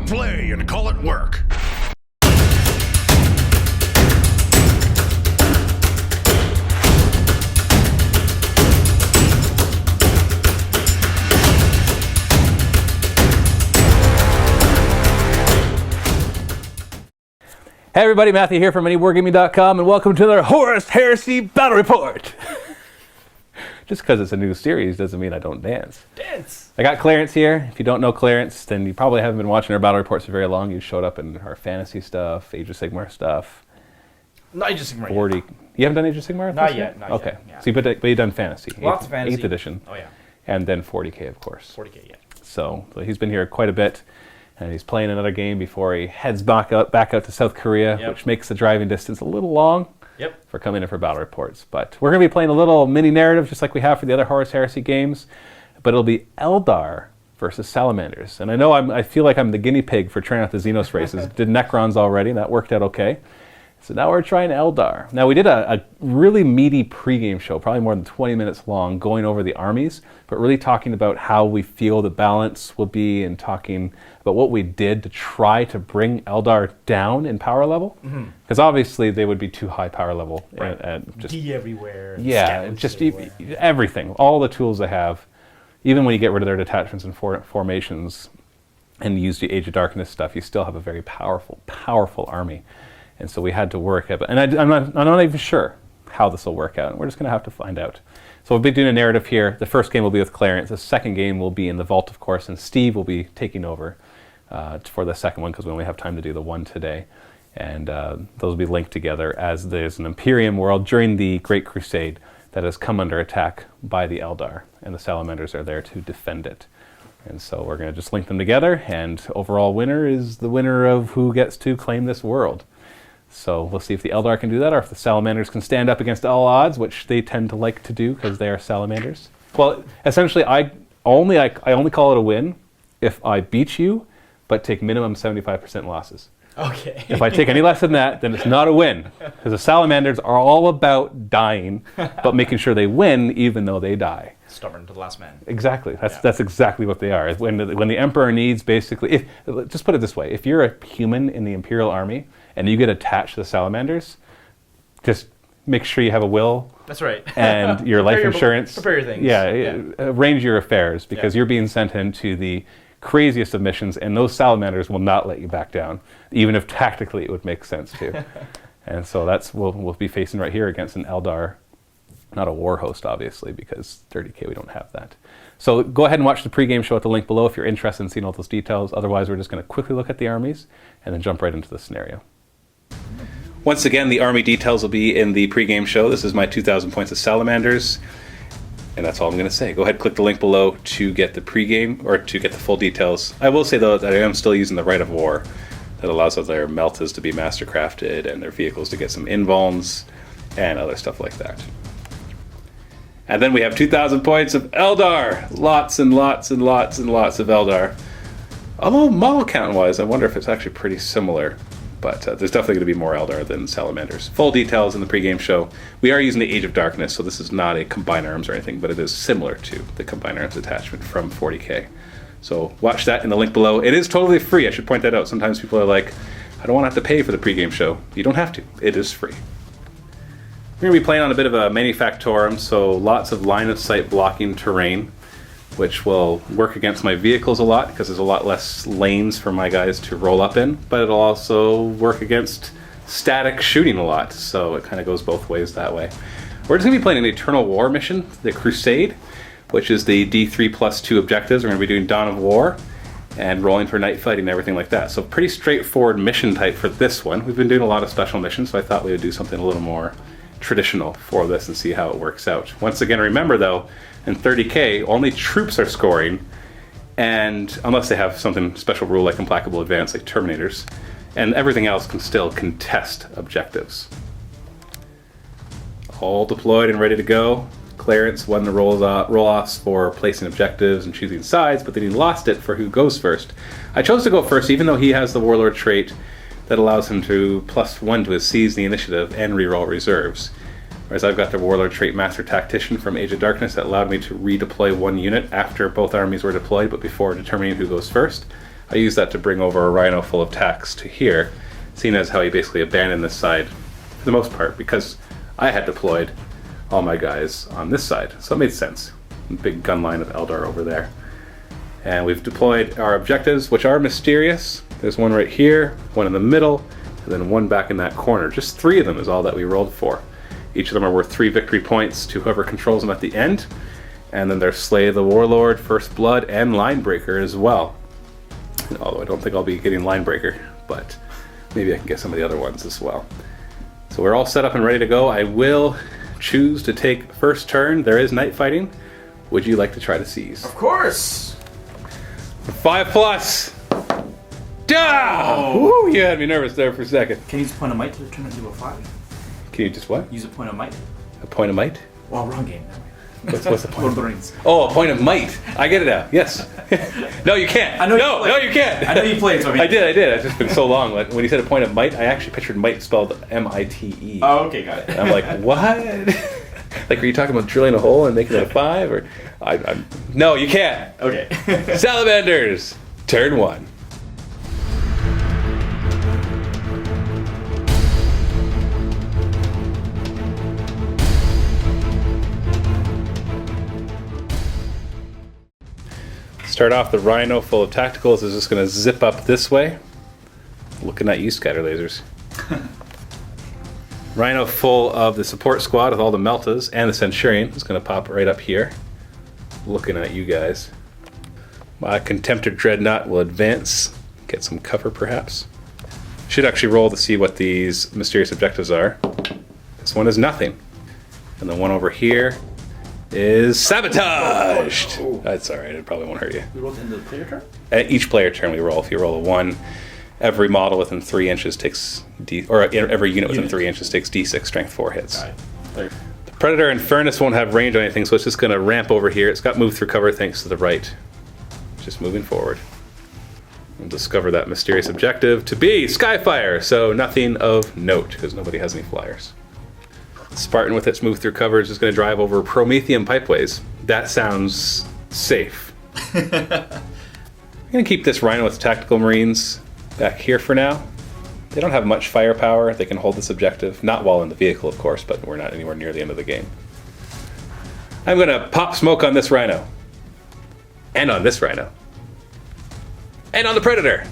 it play and call it work. Hey everybody, Matthew here from MiniWarGaming.com, and welcome to another Horus Heresy Battle Report! Just because it's a new series doesn't mean I don't dance. Dance! I got Clarence here. If you don't know Clarence, then you probably haven't been watching our battle reports for very long. You showed up in our fantasy stuff, Age of Sigmar stuff. Not Age of Sigmar 40. yet. You haven't done Age of Sigmar? Not yet. Not okay. Yet, yeah. So you've done fantasy. Lots of fantasy. 8th edition. Oh yeah. And then 40k, of course. 40k, yeah. So he's been here quite a bit. And he's playing another game before he heads back out to South Korea, which makes the driving distance a little long for coming in for battle reports. But we're going to be playing a little mini narrative, just like we have for the other Horus Heresy games. But it'll be Eldar versus Salamanders. And I know I feel like I'm the guinea pig for trying out the Xenos races. Did Necrons already, and that worked out okay. So now we're trying Eldar. Now we did a really meaty pregame show, probably more than 20 minutes long, going over the armies, but really talking about how we feel the balance will be and talking about what we did to try to bring Eldar down in power level. Because obviously they would be too high power level. Right. And just, D everywhere. yeah, just everything. All the tools they have. Even when you get rid of their detachments and formations and use the Age of Darkness stuff, you still have a very powerful, powerful army. And so we had to work at it. And I'm not even sure how this will work out. And we're just going to have to find out. So we'll be doing a narrative here. The first game will be with Clarence. The second game will be in the Vault, of course. And Steve will be taking over for the second one because we only have time to do the one today. And those will be linked together as there's an Imperium world during the Great Crusade that has come under attack by the Eldar. And the Salamanders are there to defend it. And so we're going to just link them together. And overall winner is the winner of who gets to claim this world. So we'll see if the Eldar can do that, or if the Salamanders can stand up against all odds, which they tend to like to do because they are Salamanders. Well, essentially, I only call it a win if I beat you, but take minimum 75% losses. Okay. If I take any less than that, then it's not a win, because the Salamanders are all about dying, but making sure they win even though they die. Stubborn to the last man. Exactly. That's exactly what they are. When the Emperor needs, basically, just put it this way: if you're a human in the Imperial Army and you get attached to the Salamanders, just make sure you have a will. That's right. And your life insurance. Prepare your things. Yeah, arrange your affairs, because you're being sent into the craziest of missions, and those Salamanders will not let you back down, even if tactically it would make sense to. And so we'll be facing right here against an Eldar, not a war host, obviously, because 30k we don't have that. So go ahead and watch the pregame show at the link below if you're interested in seeing all those details. Otherwise, we're just going to quickly look at the armies and then jump right into the scenario. Once again, the army details will be in the pregame show. This is my 2,000 points of Salamanders. And that's all I'm going to say. Go ahead and click the link below to get the pregame, or to get the full details. I will say, though, that I am still using the Rite of War. That allows their meltas to be mastercrafted and their vehicles to get some invulns and other stuff like that. And then we have 2,000 points of Eldar. Lots and lots and lots and lots of Eldar. Although model count-wise, I wonder if it's actually pretty similar. But there's definitely going to be more Eldar than Salamanders. Full details in the pregame show. We are using the Age of Darkness, so this is not a Combined Arms or anything, but it is similar to the Combined Arms attachment from 40k. So watch that in the link below. It is totally free. I should point that out. Sometimes people are like, I don't want to have to pay for the pregame show. You don't have to. It is free. We're going to be playing on a bit of a manufactorum, so lots of line-of-sight blocking terrain, which will work against my vehicles a lot because there's a lot less lanes for my guys to roll up in, but it'll also work against static shooting a lot, so it kind of goes both ways that way. We're just going to be playing an Eternal War mission, the Crusade, which is the D3+2 objectives. We're going to be doing Dawn of War and rolling for night fighting and everything like that. So pretty straightforward mission type for this one. We've been doing a lot of special missions, so I thought we would do something a little more traditional for this and see how it works out. Once again, remember though, in 30k, only troops are scoring, and unless they have something special rule like Implacable Advance, like Terminators, and everything else can still contest objectives. All deployed and ready to go. Clarence won the roll-offs for placing objectives and choosing sides, but then he lost it for who goes first. I chose to go first, even though he has the Warlord trait that allows him to +1 to his seize the initiative and reroll reserves. Whereas I've got the Warlord trait Master Tactician from Age of Darkness that allowed me to redeploy one unit after both armies were deployed, but before determining who goes first. I used that to bring over a rhino full of tax to here, seeing as how he basically abandoned this side for the most part, because I had deployed all my guys on this side. So it made sense. Big gun line of Eldar over there. And we've deployed our objectives, which are mysterious. There's one right here, one in the middle, and then one back in that corner. Just 3 of them is all that we rolled for. Each of them are worth 3 victory points to whoever controls them at the end. And then there's Slay the Warlord, First Blood, and Linebreaker as well. Although I don't think I'll be getting Linebreaker, but maybe I can get some of the other ones as well. So we're all set up and ready to go. I will choose to take first turn. There is night fighting. Would you like to try to seize? Of course. 5+. Woo, you had me nervous there for a second. Can you use a point of might to turn it into a 5? Can you just what? Use a point of might. A point of might? Well, wrong game. What's the point? Lord of the Rings. Oh, a point of might. I get it now. Yes. No, you can't. I know no, you can't. I know you played, so I mean. I did. It's just been so long. Like, when you said a point of might, I actually pictured might spelled M-I-T-E. Oh, okay, got it. And I'm like, what? Like, are you talking about drilling a hole and making it a 5? Or no, you can't. Okay. Salamanders, turn 1. Start off the Rhino full of tacticals is just going to zip up this way. Looking at you, scatter lasers. Rhino full of the support squad with all the Meltas and the Centurion is going to pop right up here. Looking at you guys. My Contemptor Dreadnought will advance. Get some cover perhaps. Should actually roll to see what these mysterious objectives are. This one is nothing. And the one over here is sabotaged. That's alright, it probably won't hurt you. We rolled into the player turn? At each player turn we roll. If you roll a 1, every model within 3 inches takes every unit within 3 inches takes D6 strength 4 hits. Right. The Predator and Furnace won't have range on anything, so it's just going to ramp over here. It's got move through cover thanks to the right. Just moving forward. We'll discover that mysterious objective to be Skyfire, so nothing of note, because nobody has any flyers. Spartan with its move through cover is just going to drive over Promethean pipeways. That sounds safe. I'm going to keep this Rhino with Tactical Marines back here for now. They don't have much firepower. They can hold this objective. Not while in the vehicle, of course, but we're not anywhere near the end of the game. I'm going to pop smoke on this Rhino. And on this Rhino. And on the Predator.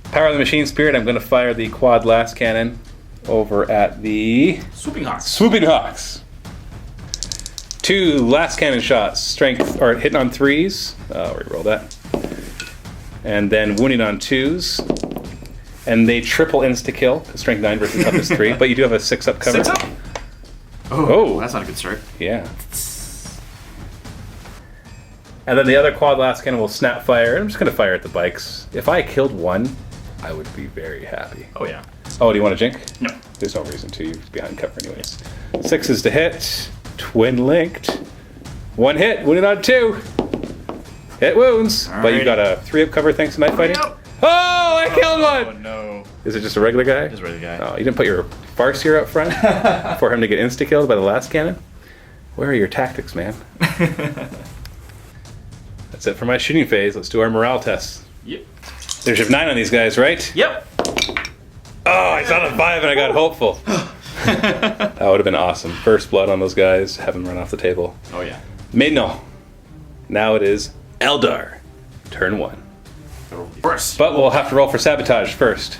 Power of the Machine Spirit, I'm going to fire the quad last cannon over at the Swooping Hawks. Swooping Hawks. 2 last cannon shots, strength, or hitting on 3s. Reroll that. And then wounding on 2s. And they triple insta-kill, strength 9 versus toughness 3, but you do have a 6-up cover. 6 up? Oh. That's not a good start. Yeah. And then the other quad last cannon will snap fire. I'm just going to fire at the bikes. If I killed 1, I would be very happy. Oh, yeah. Oh, do you want to jink? No. There's no reason to. You're behind cover anyways. 6 is to hit. Twin linked. 1 hit. Wounded on 2. Hit wounds. But you got a 3-up cover thanks to night fighting. Yep. Oh, I killed 1! Oh, no. Is it just a regular guy? Just a regular guy. Oh, you didn't put your Farseer up front for him to get insta-killed by the last cannon? Where are your tactics, man? That's it for my shooting phase. Let's do our morale tests. Yep. There's your 9 on these guys, right? Yep. Oh, I saw the 5 and I got hopeful. That would have been awesome. First blood on those guys. Have them run off the table. Oh, yeah. Maintenant. Now it is Eldar. Turn 1. First. But we'll have to roll for sabotage first.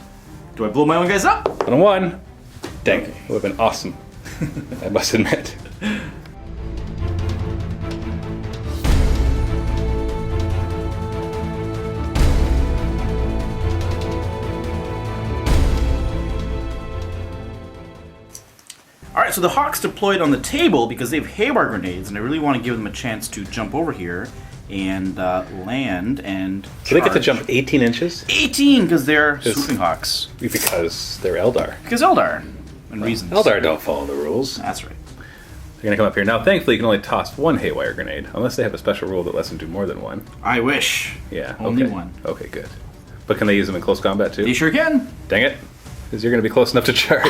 Do I blow my own guys up? On a 1. Dang, it would have been awesome. I must admit. Alright, so the Hawks deployed on the table because they have haywire grenades, and I really want to give them a chance to jump over here and land and So they get to charge. jump 18 inches? 18, because they're Swooping Hawks. Because they're Eldar. Because Eldar. And reasons. Eldar don't follow the rules. That's right. They're going to come up here. Now, thankfully, you can only toss 1 haywire grenade, unless they have a special rule that lets them do more than 1. I wish. Yeah, Only okay. 1. Okay, good. But can they use them in close combat, too? They sure can. Dang it. Because you're going to be close enough to charge.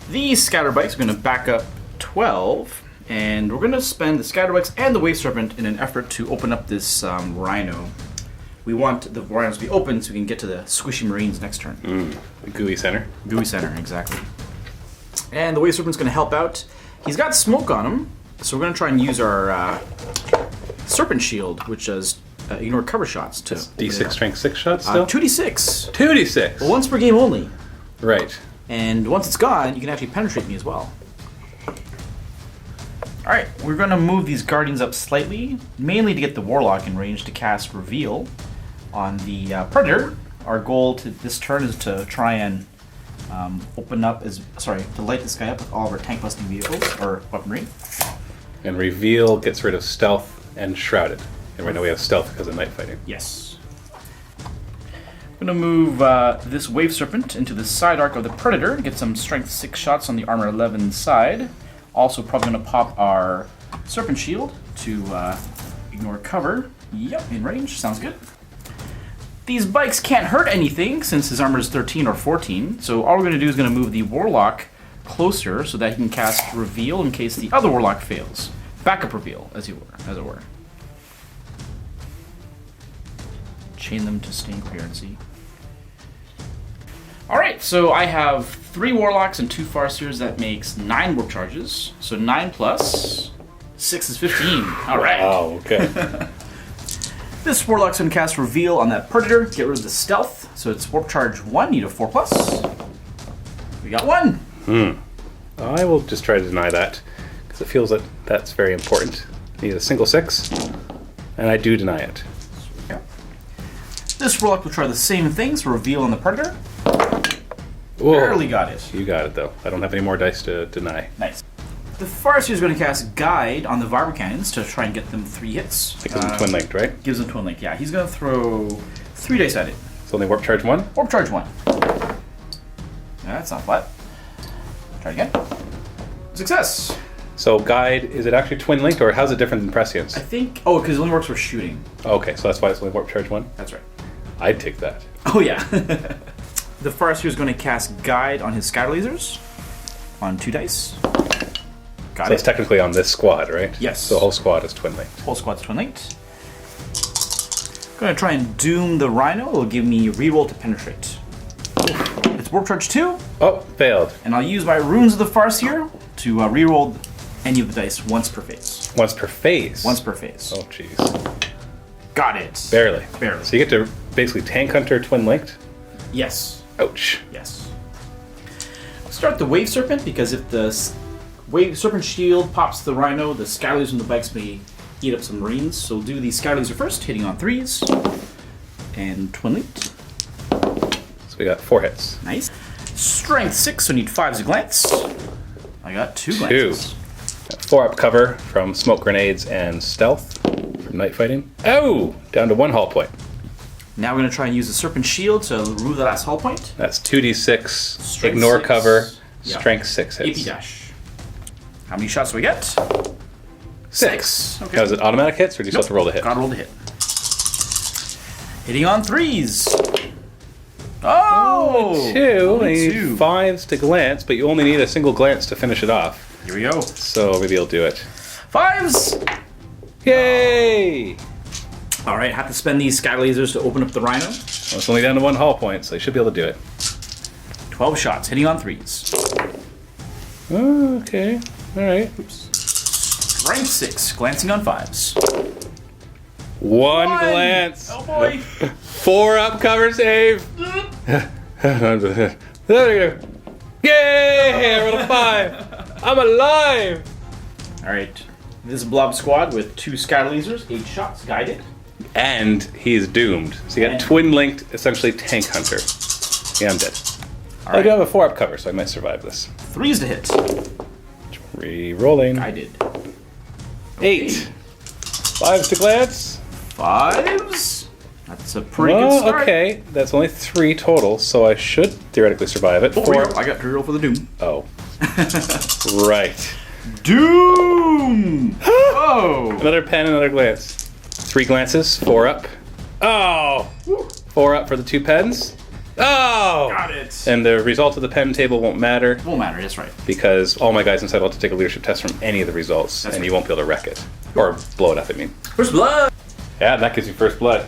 These scatter bikes are going to back up 12, And we're going to spend the Scatterbugs and the Wave Serpent in an effort to open up this Rhino. We want the Rhinos to be open so we can get to the Squishy Marines next turn. The gooey center. Gooey Center, exactly. And the Wave Serpent's going to help out. He's got smoke on him, so we're going to try and use our Serpent Shield, which does ignore cover shots. To D6 strength 6 shots still? 2d6. 2d6. But once per game only. Right. And once it's gone, you can actually penetrate me as well. Alright, we're going to move these Guardians up slightly, mainly to get the Warlock in range to cast Reveal on the Predator. Our goal to this turn is to try and to light this guy up with all of our tank busting vehicles, or weaponry. And Reveal gets rid of Stealth and Shrouded. And right now we have Stealth because of Night Fighting. Yes. I'm going to move this Wave Serpent into the side arc of the Predator, get some Strength 6 shots on the Armor 11 side. Also probably going to pop our Serpent Shield to ignore cover. Yep, in range. Sounds good. These bikes can't hurt anything since his armor is 13 or 14, so all we're going to do is going to move the Warlock closer so that he can cast Reveal in case the other Warlock fails. Backup Reveal, as it were. Chain them to staying coherency. Alright, so I have 3 Warlocks and 2 Farseers. That makes 9 warp charges. So 9 plus 6 is 15. Alright. Oh, okay. This Warlock's going to cast Reveal on that Predator, get rid of the Stealth, so it's Warp Charge 1, need a 4+. We got 1! I will just try to deny that, because it feels that that's very important. Need a single 6, and I do deny it. Yeah. This Warlock will try the same thing, so Reveal on the Predator. Whoa. Barely got it. You got it, though. I don't have any more dice to deny. Nice. The Farseer is going to cast Guide on the Vibro Cannons to try and get them 3 hits. It gives them Twin Linked, right? Gives them Twin Link, yeah. He's going to throw 3 dice at it. It's only Warp Charge 1? Warp Charge 1. That's not flat. Try again. Success! So Guide, is it actually Twin Linked, or how's it different than Prescience? I think... Oh, because it only works for shooting. Okay, so that's why it's only Warp Charge 1? That's right. I'd take that. Oh, yeah. The Farseer is going to cast Guide on his Scatter Lasers on 2 dice. Got So it. it's technically on this squad, right? Yes. So the whole squad is Twin Linked. Whole squad's Twin Linked. Going to try and Doom the Rhino. It'll give me reroll to penetrate. It's Warp Charge 2. Oh, failed. And I'll use my Runes of the Farseer to reroll any of the dice once per phase. Once per phase? Once per phase. Oh, jeez. Got it. Barely. Barely. So you get to basically Tank Hunter Twin Linked? Yes. Ouch. Yes. Start the Wave Serpent, because if the Wave Serpent Shield pops the Rhino, the Skylaser and the bikes may eat up some Marines. So we'll do the Skylaser first, hitting on 3s. And Twin Linked. So we got 4 hits. Nice. Strength 6, so need 5s a glance. I got 2 glances. 4 up cover from Smoke Grenades and Stealth from Night Fighting. Oh! Down to 1 hull point. Now we're going to try and use the Serpent Shield to remove the last hull point. That's 2d6, Strength ignore 6. cover, Yeah. strength 6 hits. AP dash. How many shots do we get? 6. Okay. Now, is it automatic hits, or do you still have to roll the hit? Gotta roll the hit. Hitting on 3s. Oh! 2. Only You need 2. 5s to glance, but you only need a single glance to finish it off. Here we go. So maybe you'll do it. 5s! Yay! Alright, have to spend these Sky Lasers to open up the Rhino. Well, it's only down to 1 hull point, so you should be able to do it. 12 shots, hitting on 3s. Oh, okay. Alright. Strength 6, glancing on 5s. 1 glance. Oh boy! 4 up cover save. There we go. Yay! I rolled a 5. I'm alive. Alright. This is Blob Squad with 2 Sky Lasers, 8 shots, guided. And he's doomed. So you got And- Twin Linked, essentially Tank Hunter. Yeah, I'm dead. I do have a 4 up cover, so I might survive this. 3s to hit. Re-rolling. Guided. 8. 5s to glance. 5s? That's a pretty good start. Okay. That's only 3 total, so I should theoretically survive it. Oh, 4. I got to reroll for the Doom. Oh. Right. Doom! Oh! Another pen, another glance. 3 glances, 4 up. Oh! 4 up for the 2 pens. Oh! Got it. And the result of the pen table won't matter Won't matter, that's right. because all my guys inside will have to take a leadership test from any of the results, That's and right. you won't be able to wreck it. Or blow it up, I mean. First blood! Yeah, that gives you first blood.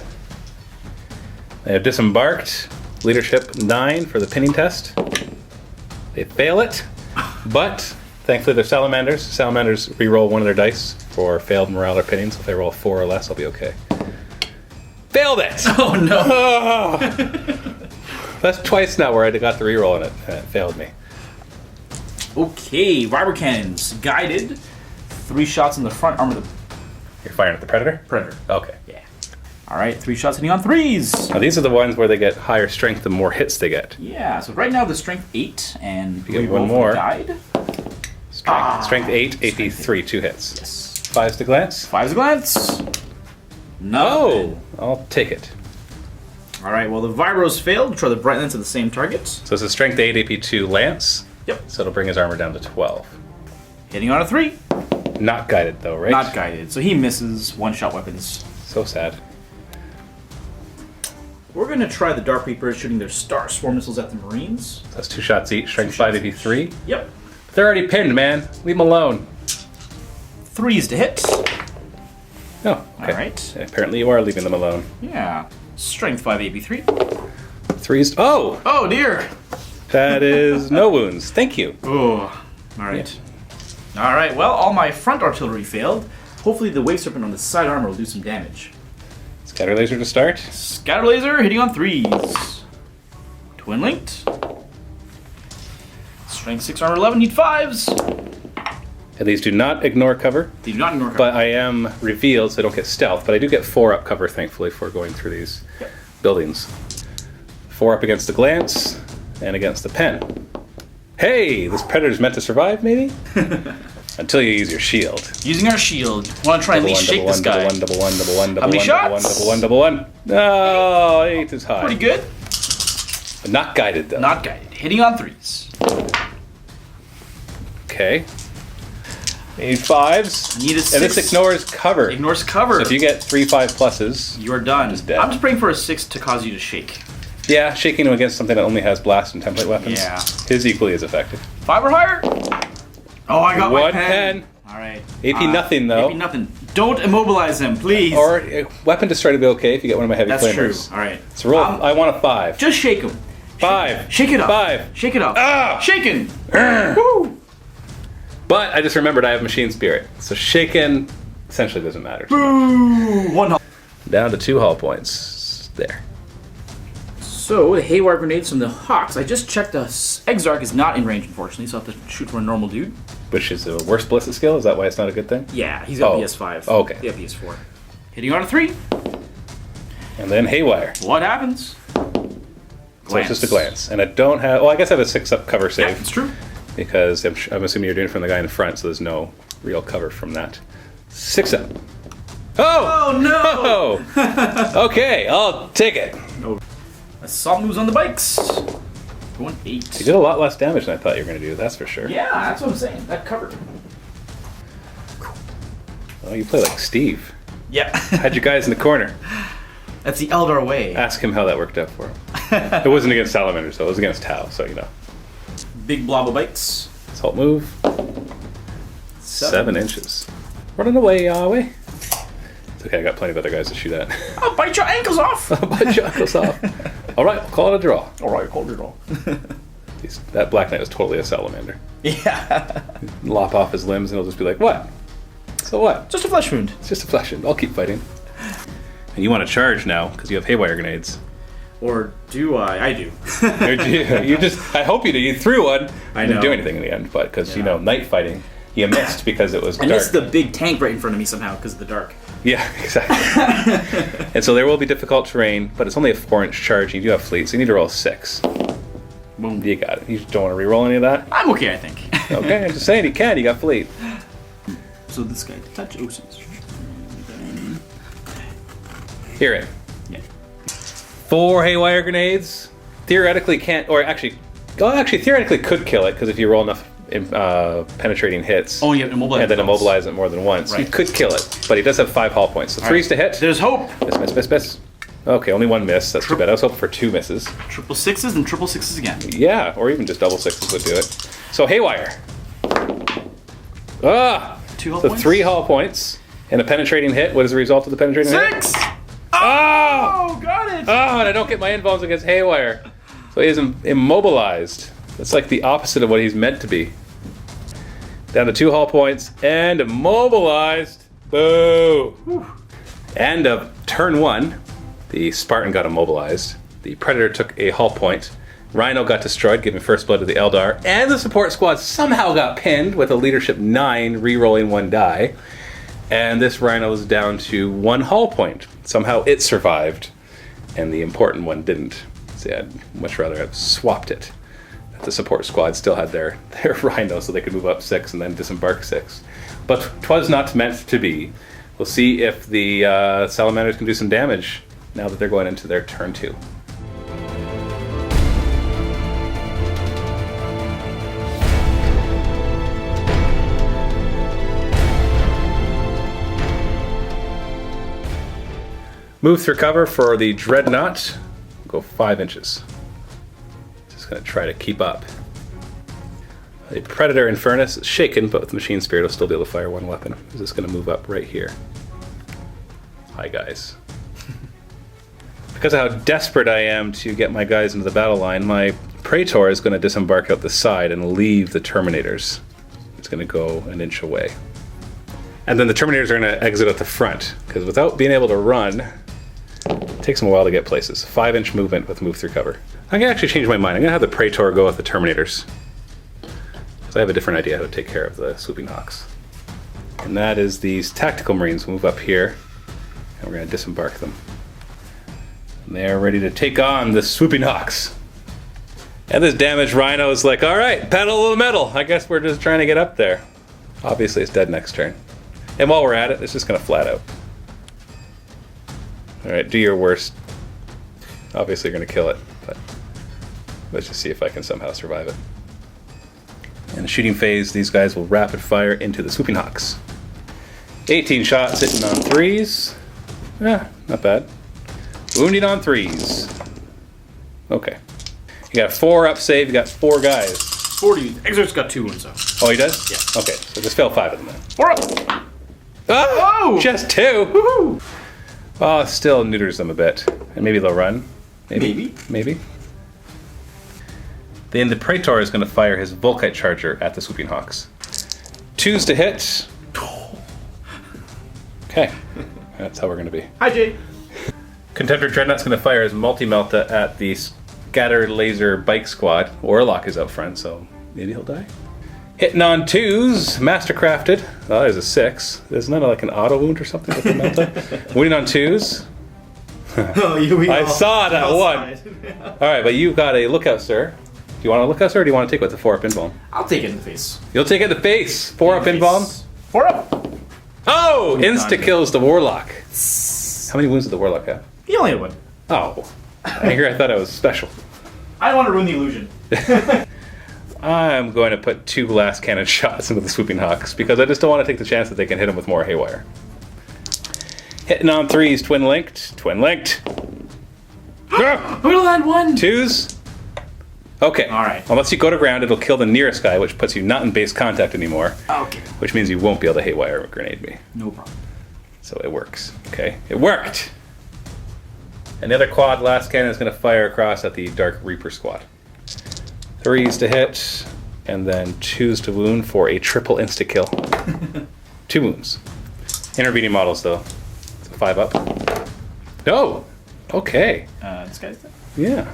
They have disembarked. Leadership 9 for the pinning test. They fail it, but thankfully they're salamanders. Salamanders re-roll one of their dice for failed morale or pinning, so if they roll 4 or less, I'll be okay. Failed it! Oh no! Oh. That's twice now where I got the re-roll and it failed me. Okay, Vibro Cannons. Guided. 3 shots in the front arm of the You're firing at the predator? Predator. Okay. Yeah. Alright, 3 shots hitting on 3s! Now these are the ones where they get higher strength the more hits they get. Yeah, so right now the strength 8, and You get re-roll one for the more. Guide. Strength 8, AP 3, 2 hits. Yes. 5's to glance. 5's a glance. No. Oh! I'll take it. Alright, well the Vibros failed. Try the Bright Lance at the same target. So it's a strength 8, AP 2 lance. Yep. So it'll bring his armor down to 12. Hitting on a 3. Not guided though, right? Not guided. So he misses 1-shot weapons. So sad. We're going to try the Dark Reapers shooting their Star Swarm missiles at the Marines. That's 2 shots each. Strength 2 5, shots AP 3. Yep. They're already pinned, man. Leave them alone. 3s to hit. Oh, okay. Alright. Apparently you are leaving them alone. Yeah. Strength 5, AP 3. 3's. Oh! Oh dear! That is no wounds. Thank you. Oh. Alright. Alright, well, all my front artillery failed. Hopefully the Wave Serpent on the side armor will do some damage. Scatter laser to start. Scatter Laser hitting on 3s. Twin linked. Strength 6, armor 11, need 5s. And these do not ignore cover, They do not ignore cover. but I am revealed, so I don't get stealth. But I do get 4 up cover, thankfully, for going through these buildings. 4 up against the glance and against the pen. Hey, this predator's meant to survive, maybe? Until you use your shield. Using our shield. Want to try and at least shake this guy. Double one. How many shots? Double one. No, 8 is high. Pretty good. But not guided, though. Not guided. Hitting on 3s. Okay. Need 5s. Need a And this 6. ignores cover. Ignores cover. So if you get 3 5 pluses, You are done. Just dead. I'm just praying for a 6 to cause you to shake. yeah, shaking him against something that only has blast and template weapons Yeah. is equally as effective. 5 or higher? Oh, I got my One pen. pen. Alright. AP nothing, though. AP nothing. Don't immobilize him, please. Or weapon destroy to be okay if you get one of my heavy That's true. flamers. Alright. So roll. I want a 5. Just shake him. 5. Shake it up. 5. Shake it up. Ah! Shaken. Woo! But I just remembered I have machine spirit, so shaken essentially doesn't matter. Ooh, 1 hull. Down to 2 hull points. There. So, the Haywire grenades from the Hawks. I just checked the Exarch is not in range, unfortunately, so I have to shoot for a normal dude. Which is a worse ballistic skill? Is that why it's not a good thing? Yeah, he's got Oh. PS5. Oh, okay. Yeah, PS4. Hitting on a 3. And then haywire. What happens? So it's just a glance. And I don't have... Well, I guess I have a 6 up cover Yeah, save. it's true. Because I'm assuming you're doing it from the guy in the front, so there's no real cover from that. 6 up. Oh! Oh, no! Oh! Okay, I'll take it. Assault moves on the bikes. Going 8. You did a lot less damage than I thought you were going to do, that's for sure. Yeah, that's what I'm saying. That covered. Oh, you play like Steve. Yeah. Had your guys in the corner. That's the Eldar way. Ask him how that worked out for him. It wasn't against Salamanders, though. It was against Tau, so you know. Big blob of bikes. Assault move. 7 inches. Running away, Yahweh. It's okay, I got plenty of other guys to shoot at. I'll bite your ankles off. Bite your ankles off. Alright, we'll call it a draw. Alright, hold it all. That Black Knight was totally a salamander. Yeah. Lop off his limbs and he'll just be like, what? So what? Just a flesh wound. It's just a flesh wound. I'll keep fighting. And you want to charge now, because you have haywire grenades. Or do I? I do. You just, I hope you do. You threw one. I Didn't know. do anything in the end, but because, you Yeah. know, night fighting, you missed because it was I dark. missed the big tank right in front of me somehow because of the dark. Yeah, exactly. And so there will be difficult terrain, but it's only a 4-inch charge. You do have fleet, so you need to roll 6. Boom. You got it. You don't want to re-roll any of that? I'm okay, I think. Okay, I'm just saying you can. You got fleet. So this guy, touch oceans. Hear it. Yeah. 4 haywire grenades. Theoretically can't, or actually theoretically could kill it, because if you roll enough penetrating hits Oh, you have immobilize. and then immobilize it more than once, you Right. could kill it. But he does have 5 hull points. So 3's to hit. There's hope. Miss. Okay, only one miss. That's too bad. I was hoping for 2 misses. Triple sixes and triple sixes again. Yeah, or even just double sixes would do it. So Haywire. Ah! 2 hull So points? 3 hull points and a penetrating hit. What is the result of the penetrating hit? 6! Oh! Got it! Oh, and I don't get my invulns against Haywire. So he is immobilized. That's like the opposite of what he's meant to be. Down to 2 hull points and immobilized. Boo! Whew. End of turn 1. The Spartan got immobilized. The Predator took a hull point. Rhino got destroyed, giving first blood to the Eldar. And the support squad somehow got pinned with a leadership 9, re-rolling 1 die. And this Rhino is down to 1 hull point. Somehow it survived, and the important one didn't. So yeah, I'd much rather have swapped it. The support squad still had their Rhino, so they could move up 6 and then disembark 6. But 'twas not meant to be. We'll see if the Salamanders can do some damage now that they're going into their turn 2. Move through cover for the Dreadnought. Go 5 inches. Just going to try to keep up. The Predator in Furnace is shaken, but with Machine Spirit, will still be able to fire 1 weapon. He's just going to move up right here. Hi, guys. Because of how desperate I am to get my guys into the battle line, my Praetor is going to disembark out the side and leave the Terminators. It's going to go an inch away. And then the Terminators are going to exit at the front, because without being able to run, it takes them a while to get places. 5-inch movement with move through cover. I'm going to actually change my mind. I'm going to have the Praetor go with the Terminators. Because I have a different idea how to take care of the Swooping Hawks. And that is these Tactical Marines move up here, and we're going to disembark them. And they're ready to take on the Swooping Hawks. And this damaged Rhino is like, alright, pedal to the metal. I guess we're just trying to get up there. Obviously it's dead next turn. And while we're at it, it's just going to flat out. Alright, do your worst. Obviously you're going to kill it, but let's just see if I can somehow survive it. In the shooting phase, these guys will rapid fire into the Swooping Hawks. 18 shots hitting on 3s. Yeah, not bad. Wounding on 3s. Okay. You got a 4 up save, you got 4 guys. 40. Exert's got 2 wounds though. Oh, he does? Yeah. Okay, so just fail 5 of them then. 4 up! Oh! Just 2! Woohoo! Oh, still neuters them a bit. And maybe they'll run. Maybe. Then the Praetor is going to fire his Volkite Charger at the Swooping Hawks. 2s to hit. Okay. That's how we're going to be. Hi, Jay. Contender Dreadnought's going to fire his Multi-Melta at the Scatter Laser Bike Squad. Warlock is up front, so maybe he'll die. Hitting on 2s, Mastercrafted. Oh, there's a 6. Isn't that like an auto wound or something with the Melta? Wounding on 2s. I saw that one. Alright, but you've got a Lookout Sir. Do you want a Lookout Sir, or do you want to take it with the 4-up Invuln? I'll take it in the face. You'll take it in the face. 4-up Invuln. 4 up! Oh! Insta-kills the Warlock. How many wounds did the Warlock have? He only had 1. Oh. I thought it was special. I don't want to ruin the illusion. I'm going to put 2 glass cannon shots into the Swooping Hawks because I just don't want to take the chance that they can hit him with more Haywire. Hitting on 3s, twin linked. Twin linked. I'm gonna land 1! 2s. Okay. Alright. Unless you go to ground, it'll kill the nearest guy, which puts you not in base contact anymore. Okay. Which means you won't be able to Haywire or grenade me. No problem. So it works. Okay. It worked! And the other quad last cannon is going to fire across at the Dark Reaper squad. 3s to hit, and then 2s to wound for a triple insta-kill. 2 wounds. Intervening models, though. So 5 up. No! Okay. This guy's dead. Yeah.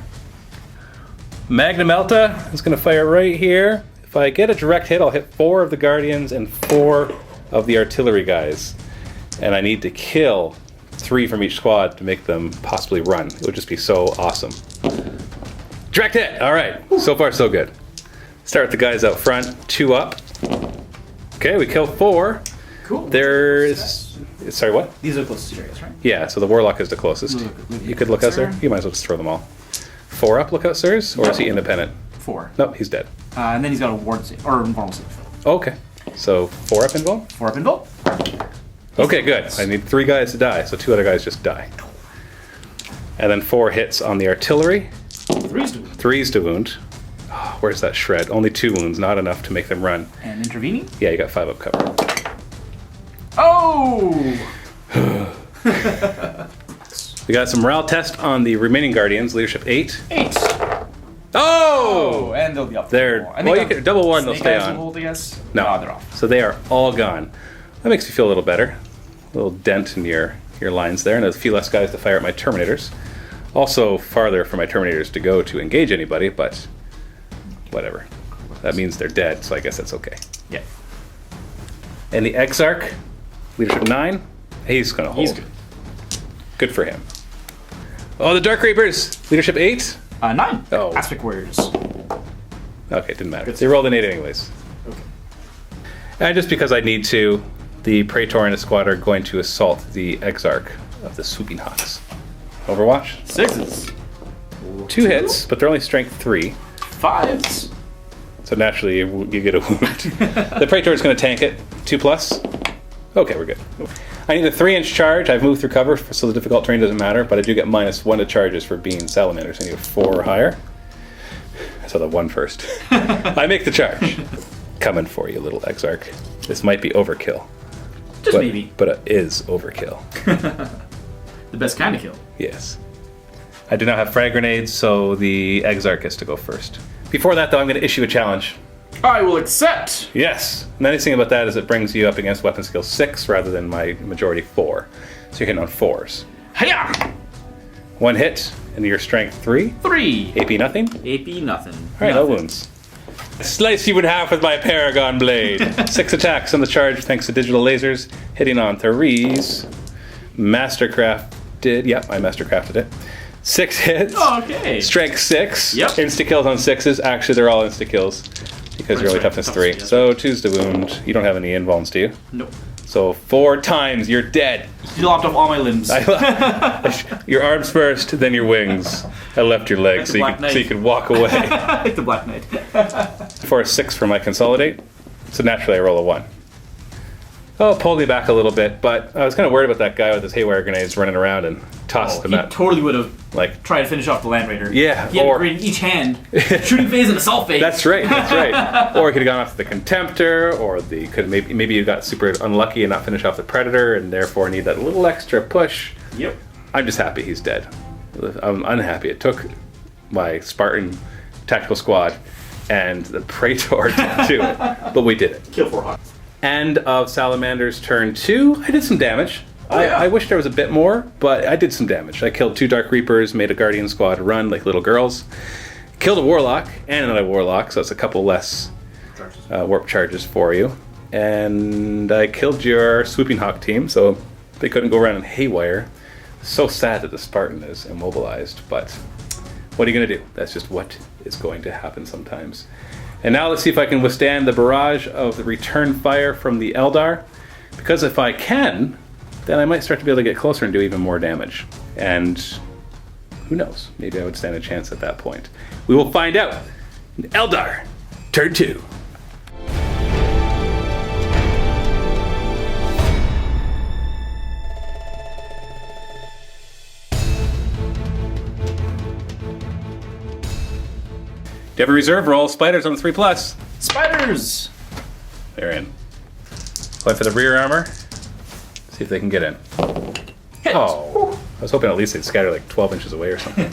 Magnum Melta is going to fire right here. If I get a direct hit, I'll hit 4 of the Guardians and 4 of the artillery guys. And I need to kill 3 from each squad to make them possibly run. It would just be so awesome. Direct hit! Alright, so far so good. Start with the guys out front, 2 up. Okay, we kill 4. Cool. There's... Sorry, what? These are the closest areas, right? Yeah, so the Warlock is the closest. You could look out, sir. You might as well just throw them all. 4 up Lookout Sirs, or is he independent? 4. Nope, he's dead. And then he's got a ward save, or normal save. Okay, so 4 up Invuln? 4 up Invuln. Okay, good. I need 3 guys to die, so 2 other guys just die. And then 4 hits on the artillery. 3's to wound. 3's to wound. Oh, where's that shred? Only 2 wounds, not enough to make them run. And intervening. Yeah, you got 5 up cover. Oh! We got some morale test on the remaining Guardians, leadership 8. 8. Oh! And they'll be up. They're, well, you can, double 1, they'll stay on. Hold, I guess? No, They're off. So they are all gone. That makes me feel a little better. A little dent in your lines there, and a few less guys to fire at my Terminators. Also farther for my Terminators to go to engage anybody, but whatever. That means they're dead, so I guess that's okay. Yeah. And the Exarch, leadership 9, he's gonna hold. He's good. Good for him. Oh, the Dark Reapers, leadership 8? 9. Oh. Aspect Warriors. Okay, didn't matter. Good. They rolled an 8 anyways. Okay. And just because I need to, the Praetor and a squad are going to assault the Exarch of the Swooping Hawks. Overwatch? 6s. 2 hits, but they're only strength 3. 5s. So naturally, you get a wound. The Praetor is going to tank it. 2+. Okay, we're good. I need a 3-inch charge. I've moved through cover, so the difficult terrain doesn't matter, but I do get -1 to charges for being Salamanders. I need a 4 or higher. So the 1 first. I make the charge. Coming for you, little Exarch. This might be overkill. Just maybe. But it is overkill. The best kind of kill. Yes. I do not have frag grenades, so the Exarch gets to go first. Before that, though, I'm going to issue a challenge. I will accept. Yes. The nice thing about that is it brings you up against weapon skill 6 rather than my majority 4. So you're hitting on 4s. Hiya! 1 hit, and your strength 3. 3. AP nothing. AP nothing. Alright, no wounds. Slice you in half with my Paragon Blade. 6 attacks on the charge thanks to digital lasers, hitting on 3s. Mastercrafted. Yep, I mastercrafted it. 6 hits. Oh, okay. Strength 6. Yep. Insta kills on 6s. Actually, they're all insta kills because you're only toughness 3. So 2's to wound. You don't have any invulns, do you? Nope. So 4 times, you're dead. You lopped off all my limbs. Your arms first, then your wings. I left your legs so you could walk away. Like the Black Knight. For a 6 for my consolidate, so naturally I roll a 1. Oh, it pulled me back a little bit, but I was kind of worried about that guy with his haywire grenades running around and tossed them He at. totally would have Like, tried to finish off the Land Raider. Yeah, He had or- a grenade in each hand. Shooting phase and assault phase. that's right, that's right. Or he could have gone off the Contemptor, or the maybe you got super unlucky and not finish off the Predator, and therefore need that little extra push. Yep. I'm just happy he's dead. I'm unhappy. It took my Spartan tactical squad and the Praetor to do it, but we did it. Kill 4 Hawks. End of Salamander's turn 2. I did some damage. Yeah. I wish there was a bit more, but I did some damage. I killed 2 Dark Reapers, made a Guardian squad run like little girls. Killed a Warlock and another Warlock, so it's a couple less warp charges for you. And I killed your Swooping Hawk team, so they couldn't go around in haywire. So sad that the Spartan is immobilized, but what are you going to do? That's just what is going to happen sometimes. And now let's see if I can withstand the barrage of the return fire from the Eldar. Because if I can, then I might start to be able to get closer and do even more damage. And who knows? Maybe I would stand a chance at that point. We will find out. Eldar, turn 2. Do you have a reserve roll? Spiders on the 3+. Spiders! They're in. Going for the rear armor. See if they can get in. Hit. Oh, I was hoping at least they'd scatter like 12 inches away or something.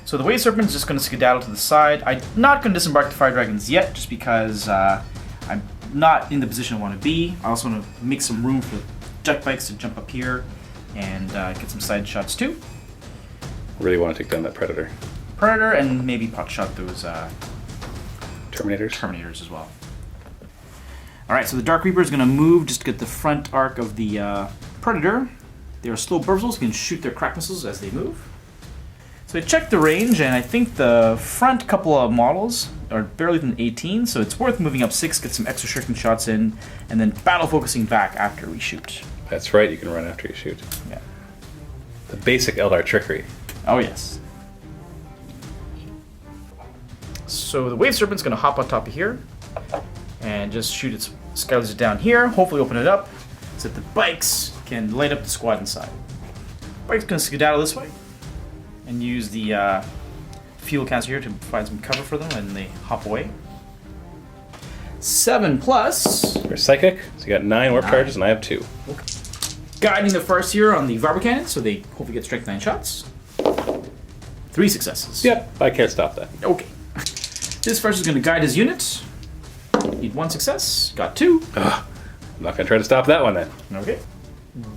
So the Wave Serpent's just going to skedaddle to the side. I'm not going to disembark the Fire Dragons yet, just because I'm not in the position I want to be. I also want to make some room for jet bikes to jump up here and get some side shots too. Really want to take down that Predator. Predator and maybe pot shot those Terminators. Terminators as well. Alright, so the Dark Reaper is going to move just to get the front arc of the Predator. They're slow burzels, can shoot their crack missiles as they move. So I checked the range, and I think the front couple of models are barely than 18, so it's worth moving up 6, get some extra shirking shots in, and then battle focusing back after we shoot. That's right, you can run after you shoot. Yeah. The basic Eldar trickery. Oh, yes. So the Wave Serpent's going to hop on top of here and just shoot its sky laser down here, hopefully open it up so that the bikes can light up the squad inside. Bike's gonna skedaddle this way and use the fuel canister here to provide some cover for them when they hop away. 7 plus. You're psychic, so you got 9 warp charges, and I have 2. Okay. Guiding the first here on the Viper Cannon, so they hopefully get strength 9 shots. 3 successes. Yep, I can't stop that. Okay. This first is going to guide his unit. Need 1 success. Got 2. I'm not going to try to stop that one then. Okay.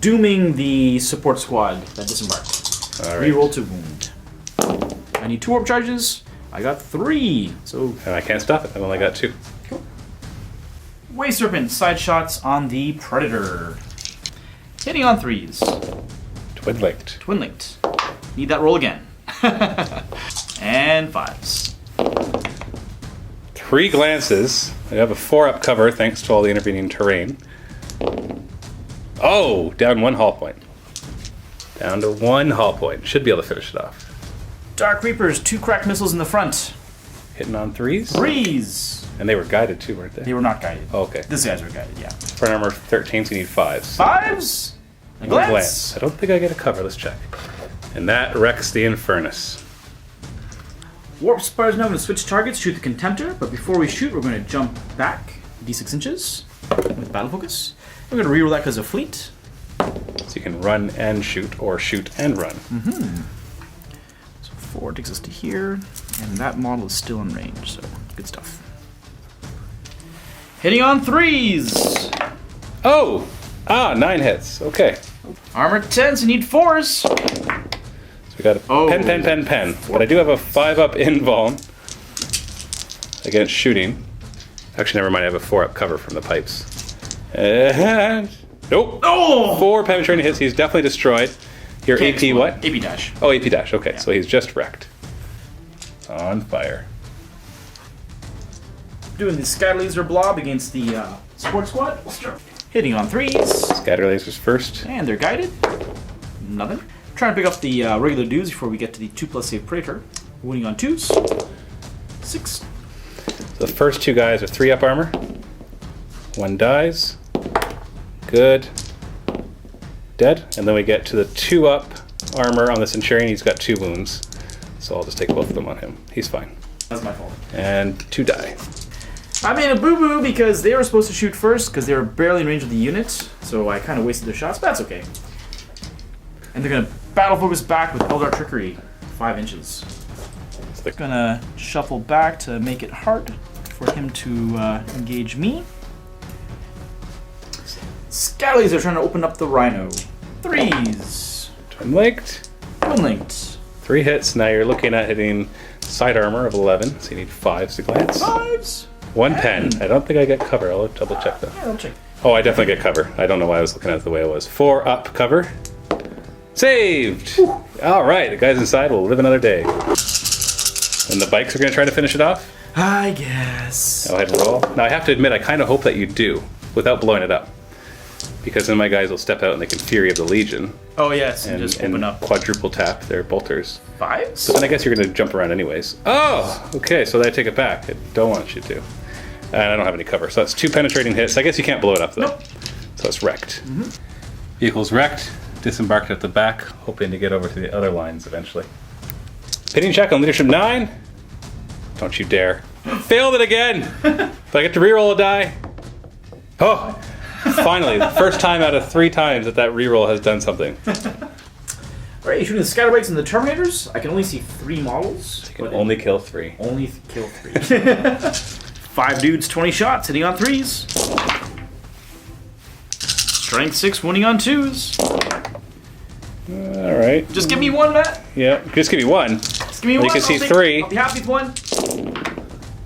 Dooming the support squad that disembarked. All right. Reroll to wound. I need 2 warp charges. I got 3. So. And I can't stop it. I've only got 2. Cool. Wave Serpent, side shots on the Predator. Hitting on 3s. Twin linked. Twin linked. Need that roll again. And 5s. 3 glances. I have a 4-up cover thanks to all the intervening terrain. Oh, down 1 hull point. Down to 1 hull point. Should be able to finish it off. Dark Reapers, 2 cracked missiles in the front. Hitting on 3s. 3s. And they were guided too, weren't they? They were not guided. Oh, okay. These guys were guided, yeah. Front armor 13, so you need 5s. 5s. A One glance. I don't think I get a cover. Let's check. And that wrecks the Infernus. Warp Spider's now going to switch targets, shoot the Contemptor, but before we shoot, we're going to jump back d6 inches with Battle Focus. We're going to reroll that because of Fleet. So you can run and shoot, or shoot and run. So 4 takes us to here, and that model is still in range, so good stuff. Hitting on 3s! Oh! 9 hits. Okay. Armor 10s, you need 4s! So we got a pen. But I do have a 5-up invuln against shooting. Actually, never mind. I have a 4-up cover from the pipes. And nope. Oh! 4 penetrating hits. He's definitely destroyed. Your Can't AP explode. what? AP dash. Oh, AP dash. Okay, Yeah. so he's just wrecked. On fire. Doing the Sky Laser Blob against the Support Squad. Hitting on 3s. Scatter lasers first. And they're guided. Nothing. Trying to pick up the regular dudes before we get to the 2+ save Praetor. Wounding on 2s. 6. So the first 2 guys are 3-up armor. 1 dies. Good. Dead. And then we get to the 2-up armor on the Centurion. He's got 2 wounds. So I'll just take both of them on him. He's fine. That's my fault. And 2 die. I made a boo-boo because they were supposed to shoot first because they were barely in range of the unit. So I kind of wasted their shots, but that's okay. And they're going to battle focus back with Eldar Trickery. 5 inches. So they're going to shuffle back to make it hard for him to engage me. Sky Laser trying to open up the Rhino. 3s. Twin linked. Twin linked. 3 hits. Now you're looking at hitting side armor of 11. So you need 5s to glance. 5s. 1 pen. I don't think I get cover. I'll double check that. Yeah, I'll check. Oh, I definitely get cover. I don't know why I was looking at it the way it was. 4-up cover. Saved! Alright, the guys inside will live another day. And the bikes are going to try to finish it off? I guess. Go ahead and roll. Now, I have to admit, I kind of hope that you do, without blowing it up. Because then my guys will step out and they can Fury of the Legion. Oh, yes, and And, just open and up. quadruple tap their bolters. 5s? But then I guess you're going to jump around anyways. Oh! Okay, so then I take it back. I don't want you to. And I don't have any cover. So that's 2 penetrating hits. I guess you can't blow it up, though. Nope. So it's wrecked. Vehicle's wrecked. Disembarked at the back, hoping to get over to the other lines eventually. Pitting check on leadership 9. Don't you dare. Failed it again! But I get to reroll a die. Oh! Finally, the first time out of 3 times that reroll has done something. Alright, you're shooting the Scatterbikes and the Terminators. I can only see 3 models. You can only kill 3. Only kill 3. 5 dudes, 20 shots, hitting on 3s. Strength 6, wounding on 2s. Alright. Just give me 1, Matt. Yeah, just give me 1. Just give me Well, 1. you can see I'll 3. I'll be happy with 1.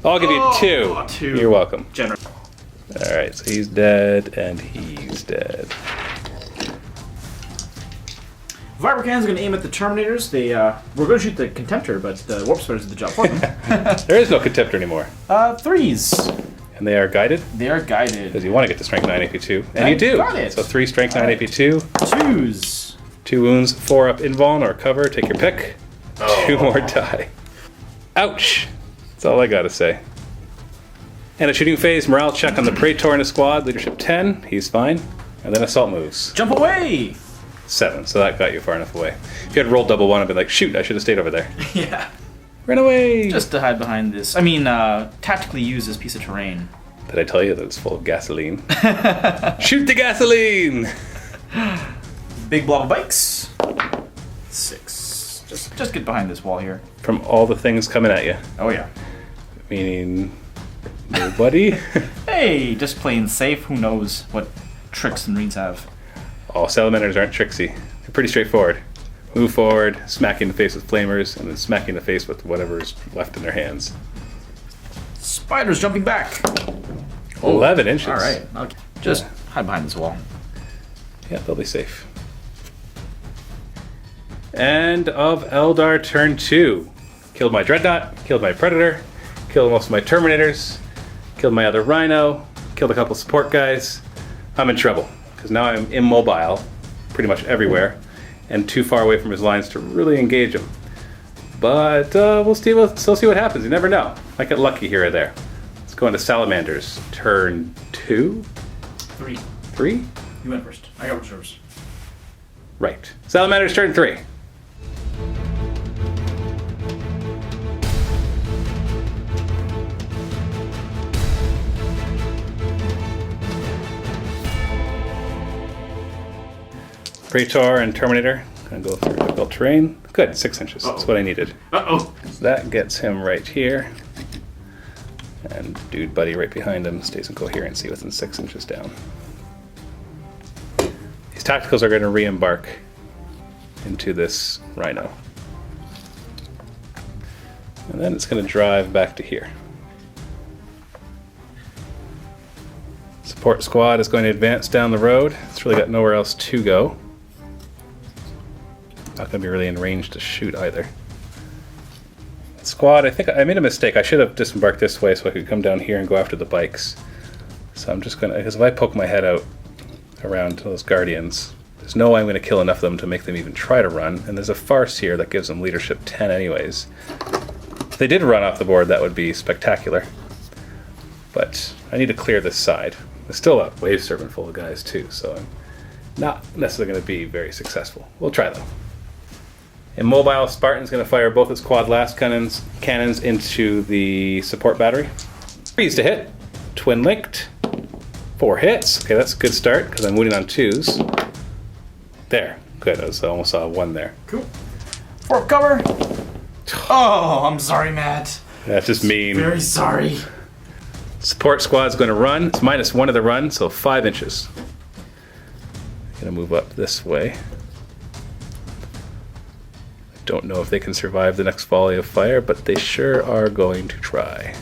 I'll give you Oh, 2. 2. You're welcome. Generous. Alright, so he's dead, and he's dead. Viper Cannon's going to aim at the Terminators. They we're going to shoot the Contemptor, but the Warp Spiders did the job for them. There is no Contemptor anymore. 3s. And they are guided, They are guided. because you want to get to Strength 9 AP2. And I you do! got it. So 3 Strength 9 AP2. 2s. 2 wounds, 4-up invuln or cover, take your pick. 2 more die. Ouch! That's all I gotta say. And a shooting phase, morale check on the Praetor in a squad, leadership 10, he's fine. And then assault moves. Jump away! 7, so that got you far enough away. If you had rolled double 1, I'd be like, shoot, I should have stayed over there. Yeah. Run away! Just to hide behind this. I mean, tactically use this piece of terrain. Did I tell you that it's full of gasoline? Shoot the gasoline! Big blob of bikes. 6. Just get behind this wall here. From all the things coming at you. Oh yeah. Meaning nobody? Hey, just playing safe. Who knows what tricks the Marines have. All salamanders aren't tricksy. They're pretty straightforward. Move forward, smack you in the face with flamers, and then smack you in the face with whatever's left in their hands. Spiders jumping back. 11 inches. All right. Okay. Just hide behind this wall. Yeah, they'll be safe. End of Eldar turn 2. Killed my Dreadnought, killed my Predator, killed most of my Terminators, killed my other Rhino, killed a couple support guys. I'm in trouble, because now I'm immobile pretty much everywhere, and too far away from his lines to really engage him. But we'll still see what happens. You never know. Might get lucky here or there. Let's go into Salamanders. Turn 2? 3. 3? You went first. I got reserves. Right. Salamanders turn 3. Praetor and Terminator. Gonna go through difficult terrain. Good, 6 inches. That's what I needed. Uh-oh. So that gets him right here. And dude buddy right behind him stays in coherency within 6 inches down. These tacticals are going to re-embark into this Rhino. And then it's going to drive back to here. Support squad is going to advance down the road. It's really got nowhere else to go. Not going to be really in range to shoot either. Squad, I think I made a mistake. I should have disembarked this way so I could come down here and go after the bikes. So I'm just going to, because if I poke my head out around those Guardians, there's no way I'm going to kill enough of them to make them even try to run. And there's a farce here that gives them leadership 10 anyways. If they did run off the board, that would be spectacular. But I need to clear this side. There's still a wave serpent full of guys too, so I'm not necessarily going to be very successful. We'll try though. Immobile Spartan's going to fire both its quad blast cannons into the support battery. 3s to hit. Twin linked. 4 hits. Okay, that's a good start because I'm wounding on 2s. There. Good. I almost saw a 1 there. Cool. 4 cover. Oh, I'm sorry, Matt. That's just mean. Very sorry. Support squad's going to run. It's -1 to the run, so 5 inches. Going to move up this way. Don't know if they can survive the next volley of fire, but they sure are going to try.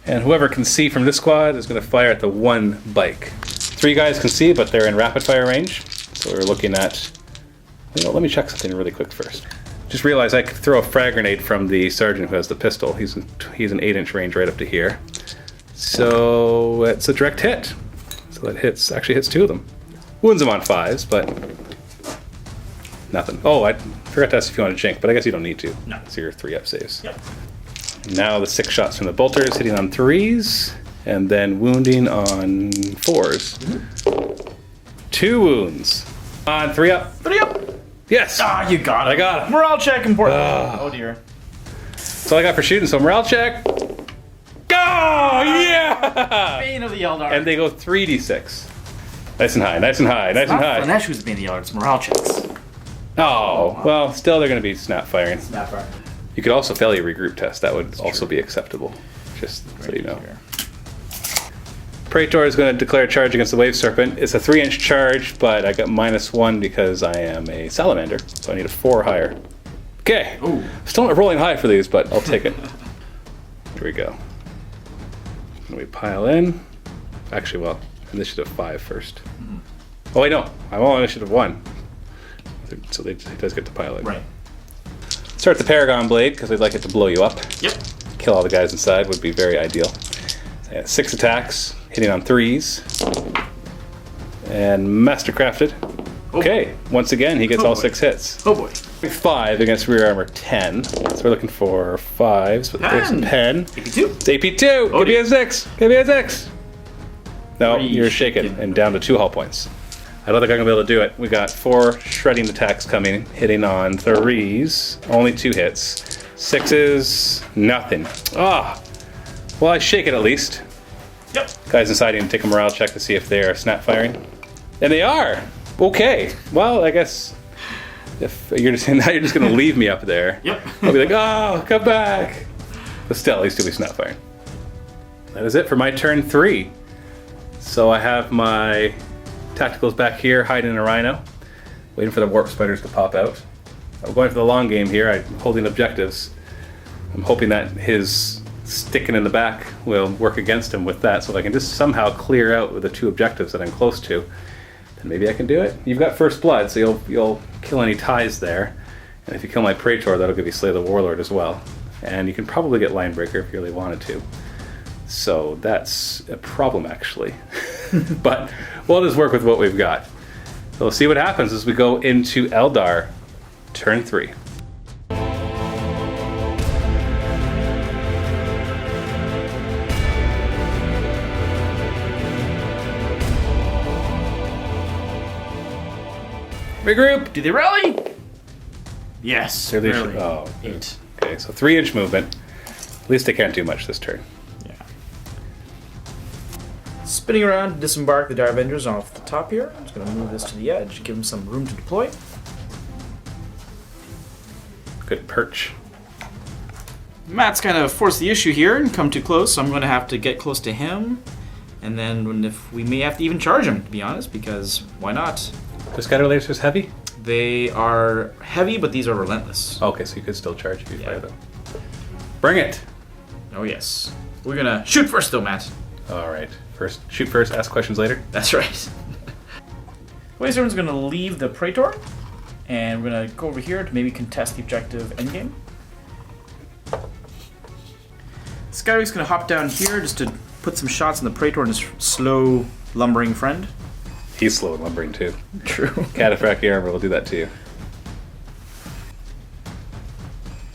And whoever can see from this squad is going to fire at the 1 bike. 3 guys can see, but they're in rapid fire range. So we're looking at... You know, let me check something really quick first. Just realized I could throw a frag grenade from the sergeant who has the pistol. He's an 8-inch range right up to here. So it's a direct hit. So that actually hits 2 of them. Wounds them on 5s, but... Nothing. Oh, I forgot to ask if you want to jink, but I guess you don't need to. No. So you're 3 up saves. Yep. Now the 6 shots from the bolters, hitting on 3s, and then wounding on 4s. Mm-hmm. 2 wounds. On 3 up. 3 up. Yes. Ah, you got it. I got it. Morale check important. Oh dear. That's all I got for shooting, so morale check. Go! Yeah! Bane of the Eldar. And they go 3d6. Nice and high, nice and high, nice and high. Flanesh who's Bane of the Eldar, it's morale checks. Oh, well, still they're going to be snap firing. Snap fire. You could also fail your regroup test. That would also be acceptable, just so you know. Praetor is going to declare a charge against the Wave Serpent. It's a 3-inch charge, but I got -1 because I am a Salamander, so I need a 4 higher. Okay. Ooh. Still not rolling high for these, but I'll take it. Here we go. And we pile in. Actually, well, initiative 5 first. Oh, wait, no. I'm on initiative 1. So he does get to pile in. Right. Start the Paragon Blade, because I'd like it to blow you up. Yep. Kill all the guys inside would be very ideal. So yeah, 6 attacks, hitting on 3s. And Mastercrafted. Okay, once again, he gets all 6 hits. Oh boy. 5 against rear armor 10. So we're looking for 5s, but there's a 10. AP2. It's AP2! Give me a 6! Give me a 6! No, Three you're shaken and down to 2 hull points. I don't think I'm going to be able to do it. We got 4 shredding attacks coming, hitting on 3s. Only 2 hits. 6s, nothing. Ah! Well, I shake it at least. Yep. Guys deciding to take a morale check to see if they are snap firing. And they are! Okay. Well, I guess if you're just now you're just going to leave me up there. Yep. I'll be like, oh, come back! But still, at least you'll be snap firing. That is it for my turn 3. So I have my tacticals back here, hiding in a rhino, waiting for the warp spiders to pop out. I'm going for the long game here. I'm holding objectives. I'm hoping that his sticking in the back will work against him with that, so if I can just somehow clear out with the 2 objectives that I'm close to, then maybe I can do it. You've got first blood, so you'll kill any ties there. And if you kill my Praetor, that'll give you Slay the Warlord as well. And you can probably get Linebreaker if you really wanted to. So that's a problem, actually. But we'll just work with what we've got. So we'll see what happens as we go into Eldar, turn 3. Regroup! Do they rally? Yes. There they rally. should- oh, 8. okay, so 3-inch movement. At least they can't do much this turn. Yeah. Spinning around to disembark the Dire Avengers off the top here. I'm just going to move this to the edge, give them some room to deploy. Good perch. Matt's kind of forced the issue here and come too close, so I'm going to have to get close to him. And then if we may have to even charge him, to be honest, because why not? The scatter lasers heavy? They are heavy, but these are relentless. Okay, so you could still charge if you Yeah. fire them. Bring it! Oh yes. We're going to shoot first though, Matt. Alright. First, shoot first, ask questions later. That's right. Wasteland's going to leave the Praetor, and we're going to go over here to maybe contest the objective endgame. Skywick's going to hop down here just to put some shots on the Praetor and his slow, lumbering friend. He's slow and lumbering too. True. Cataphractii armor will do that to you.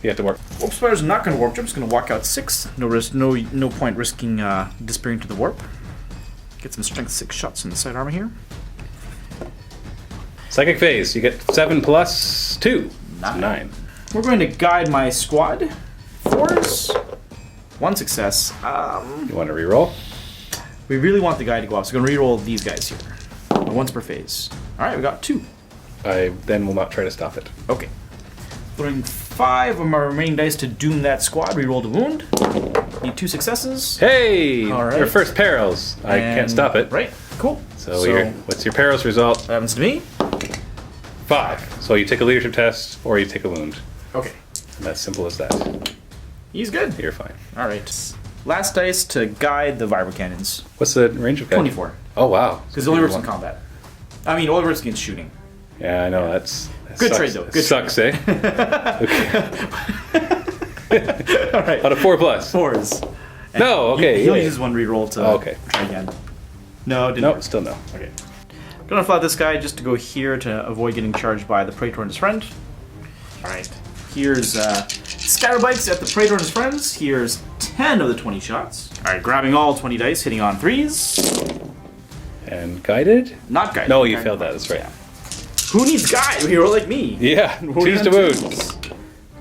You have to work. Warp Spider's not going to warp jump. Just going to walk out 6. No risk. No point risking disappearing to the warp. Get some strength 6 shots in the side armor here. Psychic phase, you get 7 plus 2. So 9. We're going to guide my squad. 4s. 1 success. You want to reroll? We really want the guy to go off, so we're going to reroll these guys here. Once per phase. Alright, we got 2. I then will not try to stop it. Okay. Throwing 5 of my remaining dice to doom that squad. Reroll the wound. Need 2 successes. Hey! All right. Your first perils. I can't And- stop it. Right, cool. So what's your perils result? What happens to me? 5. So you take a leadership test or you take a wound. Okay. And that's simple as that. He's good. You're fine. Alright. Last dice to guide the vibro cannons. What's the range of guy? 24. Oh wow. Because it only works in combat. I mean, it only works against shooting. Yeah, I know. That Good sucks. trade, though. Good sucks, eh? Alright. Out of 4 plus. 4s. No, okay. He'll yeah. use 1 reroll to Okay. try again. No, it didn't No, work. still no. Okay. Gonna fly this guy just to go here to avoid getting charged by the Praetor and his friend. Alright. Here's Scatterbikes at the Praetor and his friends. Here's 10 of the 20 shots. Alright, grabbing all 20 dice, hitting on 3s. And guided? Not guided. No, you Guided failed that. ones, That's right. yeah. Who needs guide? A hero like me. Yeah. Rolling 2s to on wound. 2s.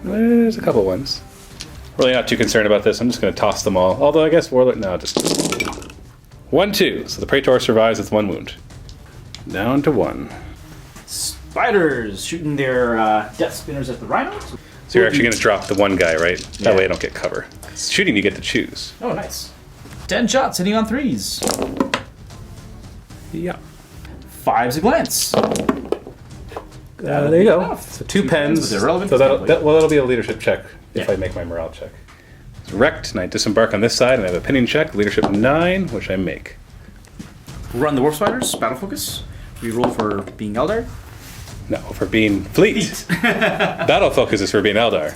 There's a couple ones. Really not too concerned about this. I'm just going to toss them all. Although I guess Warlord. No, just 1, 2. So the Praetor survives with 1 wound. Down to 1. Spiders shooting their death spinners at the rhinos. So you're actually going to drop the 1 guy, right? That Yeah. way I don't get cover. Shooting, you get to choose. Oh, nice. 10 shots hitting on 3s. Yeah. 5's a glance. There you go. enough. So 2 2 pens. pens with irrelevant So display. that'll be a leadership check if Yeah. I make my morale check. It's wrecked, and I disembark on this side, and I have a pinning check, leadership 9, which I make. Run the Warp Spiders, battle focus. We roll for being Eldar. No, for being fleet. Battle focus is for being Eldar.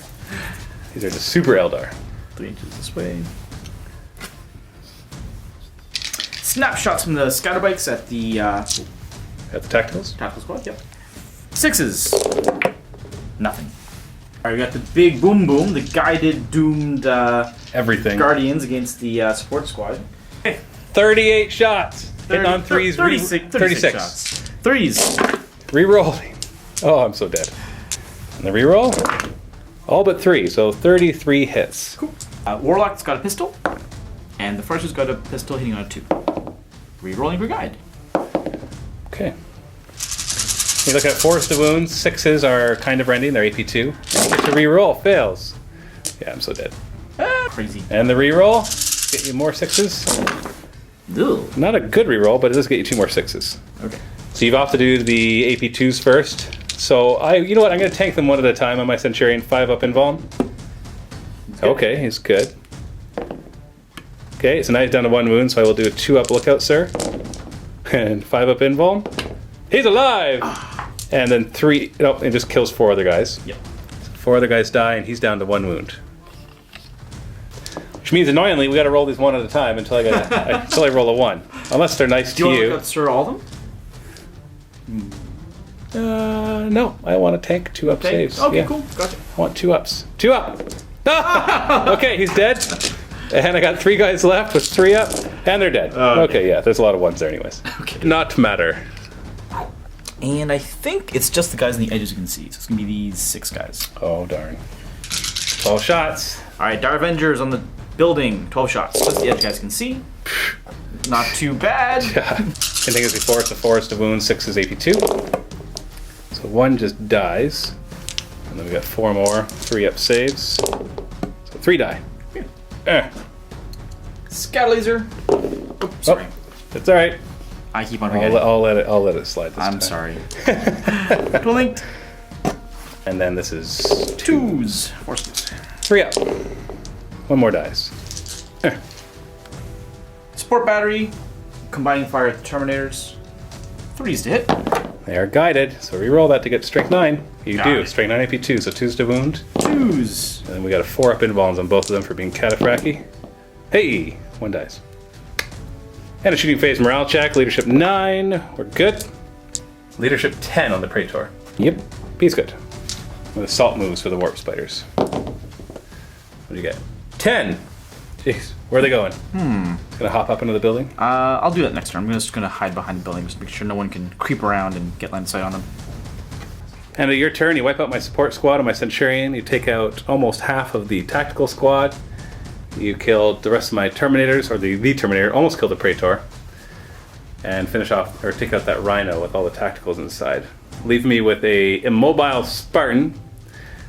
These are just super Eldar. 3 inches this way. Snapshots from the Scatterbikes at the At the tacticals. tactical squad. Yep. 6s. Nothing. Alright, we got the big boom boom, the guided doomed Everything. Guardians against the support squad. 38 shots. Hitting on threes. 36 shots. Threes. Rerolling. Oh, I'm so dead. And the reroll? All but 3, so 33 hits. Cool. Warlock's got a pistol, and the first has got a pistol hitting on a 2. Rerolling for guide. Okay. You look at Forest of Wounds, 6s are kind of rending, they're AP2. Get to reroll, fails. Yeah, I'm so dead. Crazy. And the reroll, get you more 6s. Ew. Not a good reroll, but it does get you 2 more 6s. Okay. So you've opted to do the AP2s first. So you know what, I'm going to tank them one at a time on my Centurion, 5 up invuln. Okay, he's good. Okay, so now he's down to 1 wound, so I will do a 2 up lookout, sir. And 5 up invuln. He's alive! And then 3, nope, it just kills 4 other guys. Yep. So 4 other guys die, and he's down to 1 wound. Which means, annoyingly, we got to roll these one at a time until until I roll a 1. Unless they're nice Do to you you. want to look at Sir all of them? No, I want to tank 2 up saves. Okay, yeah. cool. Gotcha. I want 2 ups. 2 up! Okay, he's dead. And I got 3 guys left with 3 up, and they're dead. Okay, yeah, there's a lot of 1s there anyways. Okay. Not matter. And I think it's just the guys on the edges you can see. So it's going to be these 6 guys. Oh, darn. 12 shots. Alright, Dire Avengers on the building. 12 shots. That's the edge guys can see. Not too bad. Same thing as before, it's the Forest of Wounds, 6 is AP2. So 1 just dies. And then we got 4 more, 3 up saves. So 3 die. Scatter laser. Oops, sorry. It's alright. I keep on forgetting. I'll let it slide this time. I'm sorry. Blinked. And then this is 2s. 4s. 3 up. 1 more dies. Support battery. Combining fire with the Terminators. 3s to hit. They are guided, so reroll that to get strength 9. You Got do. it. Strength 9 AP2, so 2s to wound. 2s. And then we got a 4 up invulns on both of them for being cataphrachy. Hey! 1 dies. And a shooting phase morale check. Leadership 9. We're good. Leadership 10 on the Praetor. Yep. He's good. With assault moves for the warp spiders. What do you get? 10! Jeez. Where are they going? Gonna hop up into the building? I'll do that next turn. I'm just going to hide behind the building just to make sure no one can creep around and get line of sight on them. And at your turn, you wipe out my support squad and my Centurion. You take out almost half of the tactical squad. You killed the rest of my Terminators, or the Terminator, almost killed the Praetor. And finish off, or take out that Rhino with all the tacticals inside. Leave me with a immobile Spartan,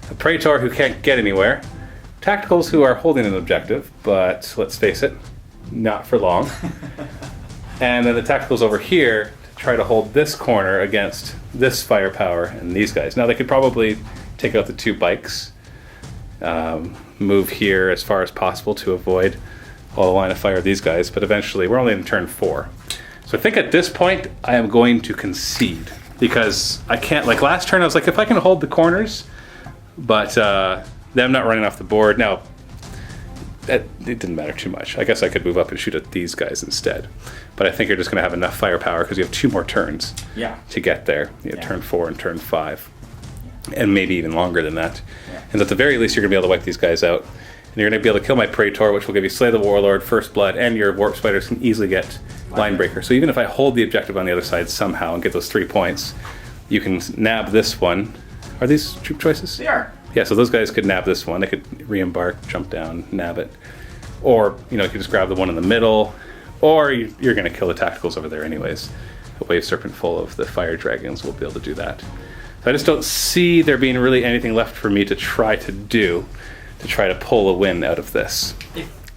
a Praetor who can't get anywhere, tacticals who are holding an objective, but let's face it, not for long. And then the tacticals over here to try to hold this corner against this firepower and these guys. Now they could probably take out the 2 bikes, move here as far as possible to avoid all the line of fire of these guys, but eventually we're only in turn 4. So I think at this point I am going to concede because I can't, like last turn I was like, if I can hold the corners, but them not running off the board. Now, it didn't matter too much. I guess I could move up and shoot at these guys instead. But I think you're just going to have enough firepower because you have 2 more turns to get there. You have turn 4 and turn 5. And maybe even longer than that. And at the very least, you're going to be able to wipe these guys out. And you're going to be able to kill my Praetor, which will give you Slay the Warlord, First Blood, and your Warp Spiders can easily get Line Breaker. So even if I hold the objective on the other side somehow and get those 3 points, you can nab this one. Are these troop choices? They are. Yeah, so those guys could nab this one. They could re-embark, jump down, nab it. Or, you could just grab the one in the middle. Or you're going to kill the tacticals over there anyways. A Wave Serpent full of the Fire Dragons will be able to do that. So I just don't see there being really anything left for me to try to do to try to pull a win out of this.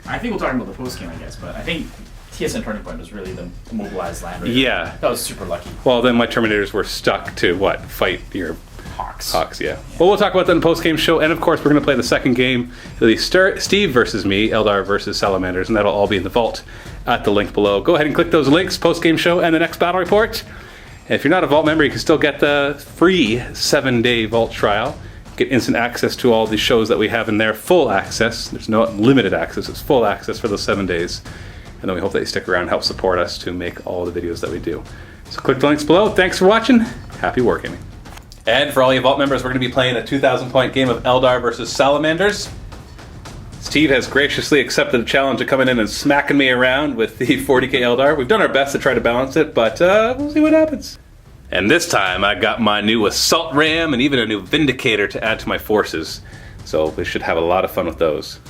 I think we'll talk about the post game, I guess, but I think TSN Turning Point was really the mobilized land. Right? Yeah. That was super lucky. Well, then my Terminators were stuck to what? Fight your Hawks, yeah. Well, we'll talk about that in the post-game show, and of course, we're going to play the second game. It'll be Steve versus me, Eldar versus Salamanders, and that'll all be in the vault at the link below. Go ahead and click those links, post-game show, and the next battle report. And if you're not a Vault member, you can still get the free 7-day Vault trial. Get instant access to all the shows that we have in there, full access. There's no limited access, it's full access for those 7 days. And then we hope that you stick around and help support us to make all the videos that we do. So click the links below. Thanks for watching. Happy wargaming. And for all you Vault members, we're going to be playing a 2,000 point game of Eldar versus Salamanders. Steve has graciously accepted the challenge of coming in and smacking me around with the 40k Eldar. We've done our best to try to balance it, but we'll see what happens. And this time I got my new Assault Ram and even a new Vindicator to add to my forces. So we should have a lot of fun with those.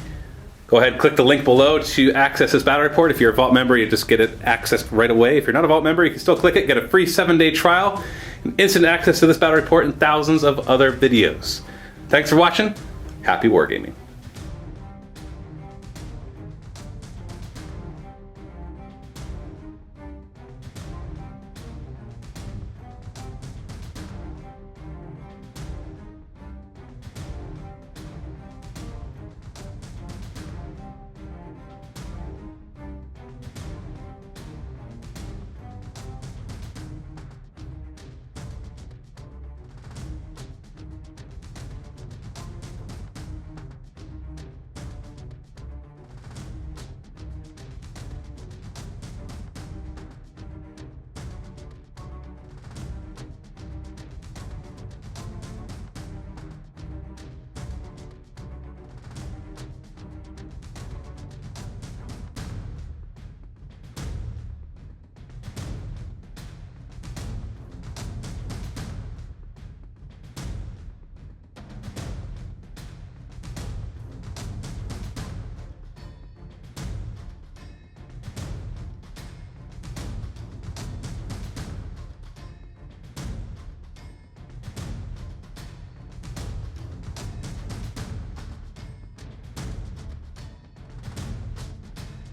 Go ahead and click the link below to access this battle report. If you're a Vault member, you just get it accessed right away. If you're not a Vault member, you can still click it, get a free 7-day trial, and instant access to this battle report and thousands of other videos. Thanks for watching. Happy wargaming.